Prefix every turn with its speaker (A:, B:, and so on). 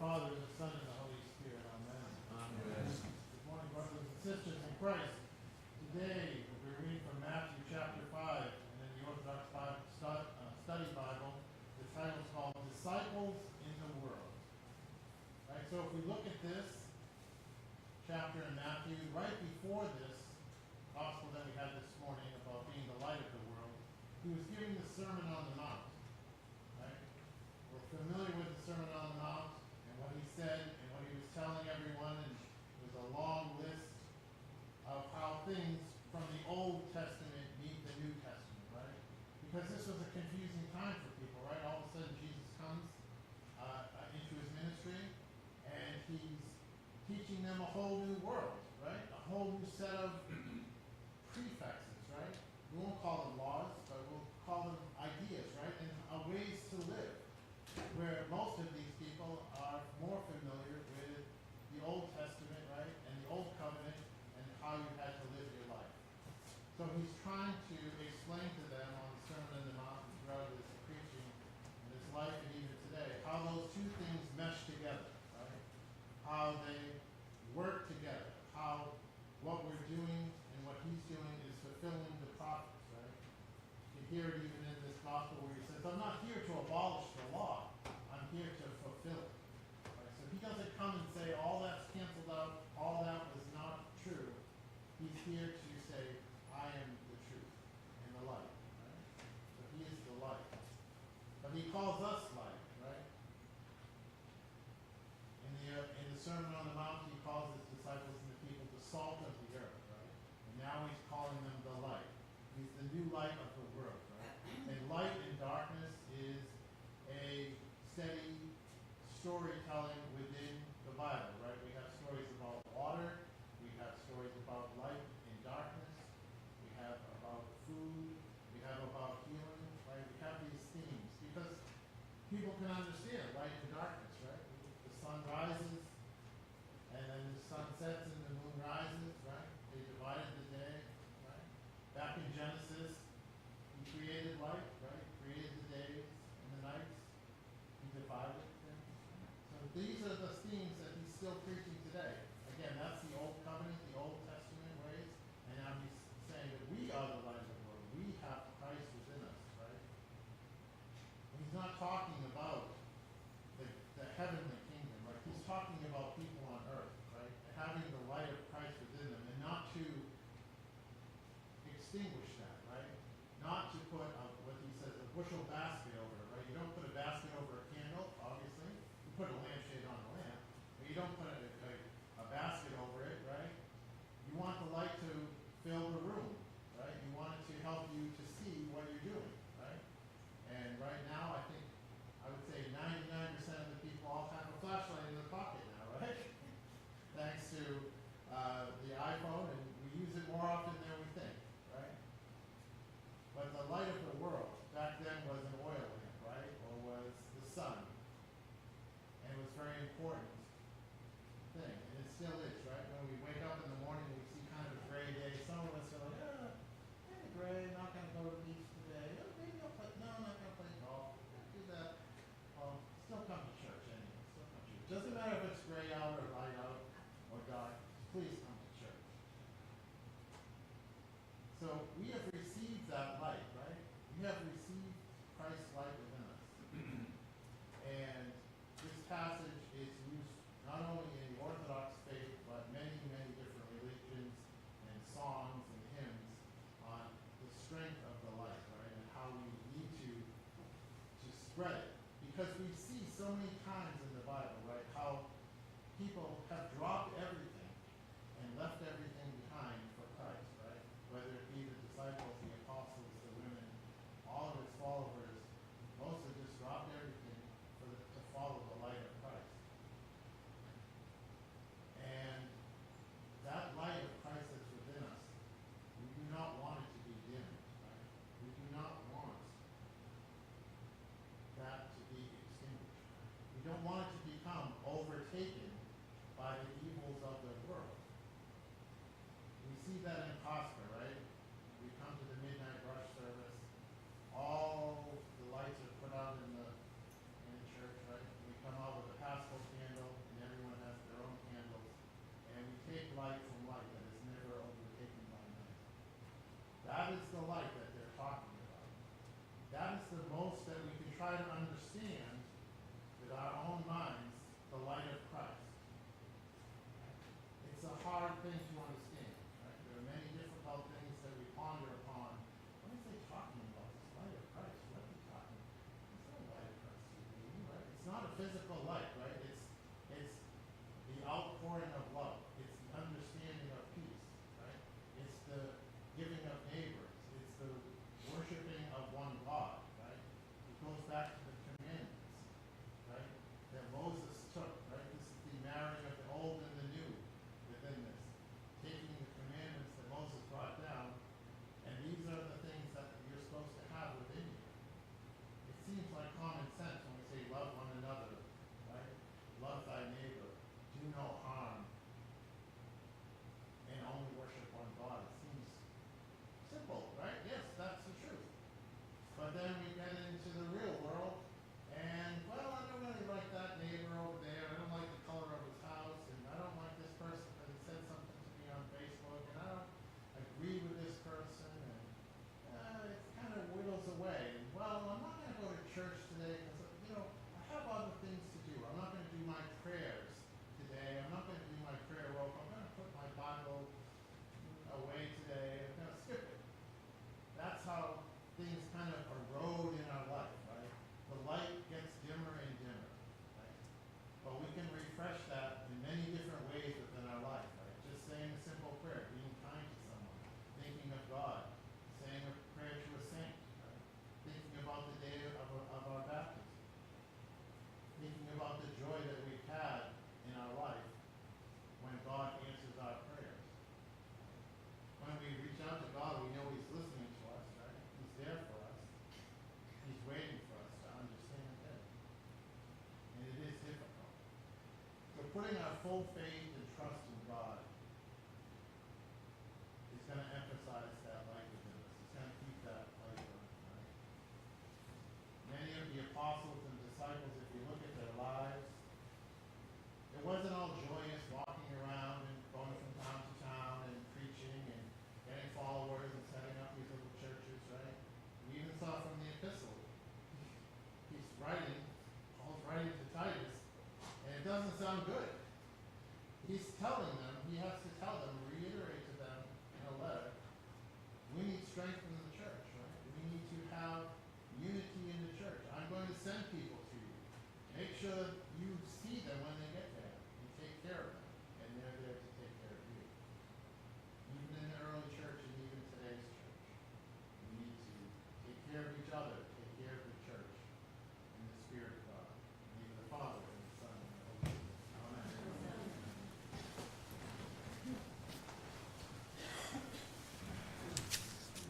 A: Father, the Son, and the Holy Spirit. Amen.
B: Amen.
A: Good morning, brothers and sisters in Christ. Today, we're reading from Matthew chapter 5, and in the Orthodox Study Bible, the title is called Disciples in the World. Right, so if we look at this chapter in Matthew, right before this gospel that we had this morning about being the light of the world, he was giving the Sermon on the Mount. Right? We're familiar with the Sermon on the Mount and what he said and what he was telling everyone, and it was a long list of how things from the Old Testament meet the New Testament, right? Because this was a confusing time for people, right? All of a sudden Jesus comes into his ministry and he's teaching them a whole new world, right? A whole new set of prefixes, right? We won't call them laws, but we'll call them ideas, right? And ways to live, where most of these people are more familiar with the Old Testament, right? And the Old Covenant and how you had to live your life. So he's trying to explain to them on the Sermon on the Mount and throughout his preaching and his life and even today, how those two things mesh together, right? How they work together, how what we're doing and what he's doing is fulfilling the prophets, right? You hear it even in this gospel where he says, I'm not here to abolish the law, I'm here to fulfill it. Right? So he doesn't come and say, all that's canceled out, all that was not true. He's here to say, I am the truth and the light. Right? So he is the light. But he calls us light, right? In the Sermon on the Mount, he calls his disciples and the people the salt of the earth, right? And now he's calling them the light. He's the new light of the world, right? And light and darkness is a steady storytelling within the Bible, right? We have stories about water, we have stories about light and darkness, we have about food, we have about healing, right? We have these themes because people can understand light and darkness, right? The sun rises, and then the sun sets and the moon rises, right? They divided the day, right? Back in Genesis, he created light, right? Created the days and the nights. He divided them. So these are the themes that he's still preaching today. Again, that's the Old Covenant, the Old Testament ways, and now he's saying that we are the light of the world. We have Christ within us, right? And he's not talking about the heavenly kingdom, right? He's talking about people on earth, right? Having the light of Christ within them, and not to extinguish that, right? Not to put what he says, a bushel basket over it, right? You don't put a basket over a candle, obviously. You put a lampshade on a lamp, but you don't put a basket over it, right? You want the light to fill the room, right? You want it to help you to see what you're doing, right? And right now, I would say 99% of the people all have a flashlight in their pocket now, right? Thanks to the iPhone, and we use it more often than we think, right? But the light of the world back then was an oil lamp, right? Or was the sun. And it was a very important thing. And it still is, right? When we wake up in the morning and we see kind of a gray day, some of us are like, kind of gray, not going to go to the beach today. Oh, maybe I'll play, no, I'm not going to play golf. Do that. Well, still come to church anyway. Still come to church. Doesn't matter if it's gray out or light out or dark. Please come to church. So we have received that light, right? We have received Christ's light within us. And this passage is used not only in the Orthodox faith, but many, many different religions and songs and hymns on the strength of the light, right? And how we need to spread it. Because we see so many times in the Bible, right, how people have dropped everything and left everything behind for Christ, right? Whether it be the disciples, the apostles, the women, all of his followers, most have just dropped everything to follow the light of Christ. And that light of Christ that's within us, we do not want it to be dimmed, right? We do not want that to be extinguished. We don't want it to become overtaken by the evils of the world. We see that in Pascha, right? We come to the midnight rush service. All the lights are put out in church, right? We come out with a Paschal candle. try to understand with our own minds the light of Christ. It's a hard thing to understand. Right? There are many difficult things that we ponder upon. What is they talking about? This light of Christ? What are they talking about? There's no light of Christ. Right? It's not a physical light, right? It's the outpouring of love. It's the understanding of peace, right? It's the giving of neighbors. It's the worshiping of one God, right? It goes back to the commandments, right? That Moses took, right? This is the marrying of the old and the new within this. Taking the commandments that Moses brought down, and these are the things that you're supposed to have within you. It seems like common sense when we say love one another, right? Love thy neighbor. Do no harm. And only worship one God. It seems simple, right? Yes, that's the truth. But then we get into the real world, and, well, I don't really like that neighbor over there. I don't like the color of his house, and I don't like this person because he said something to me on Facebook, and I don't agree with this person, and it kind of whittles away. And, well, I'm not going to go to church today because, I have other things to do. I'm not going to do my prayers today. I'm not going to do my prayer rope. I'm going to put my Bible away today. I'm going to skip it. That's how things kind of erode in our life, right? The light gets dimmer and dimmer, right? But we can refresh that in many different ways within our life, right? Just saying a simple prayer, being kind to someone, thinking of God, saying a prayer to a saint, right? Thinking about the day of our baptism, thinking about the joy that we've had in our life when God answers our prayers. When we reach out to God, we know He's listening to us, right? He's there for us. He's waiting for us to understand Him. And it is difficult. So putting our full faith and trust in God is going to emphasize that light within us. It's going to keep that light burning, right? Many of the apostles and disciples, if you look at their lives, it wasn't all joyous walking around and going from town to town and preaching and getting followers and setting up these little churches, right? We even saw from the epistle, Paul's writing to Titus, and it doesn't sound good. He's telling them he has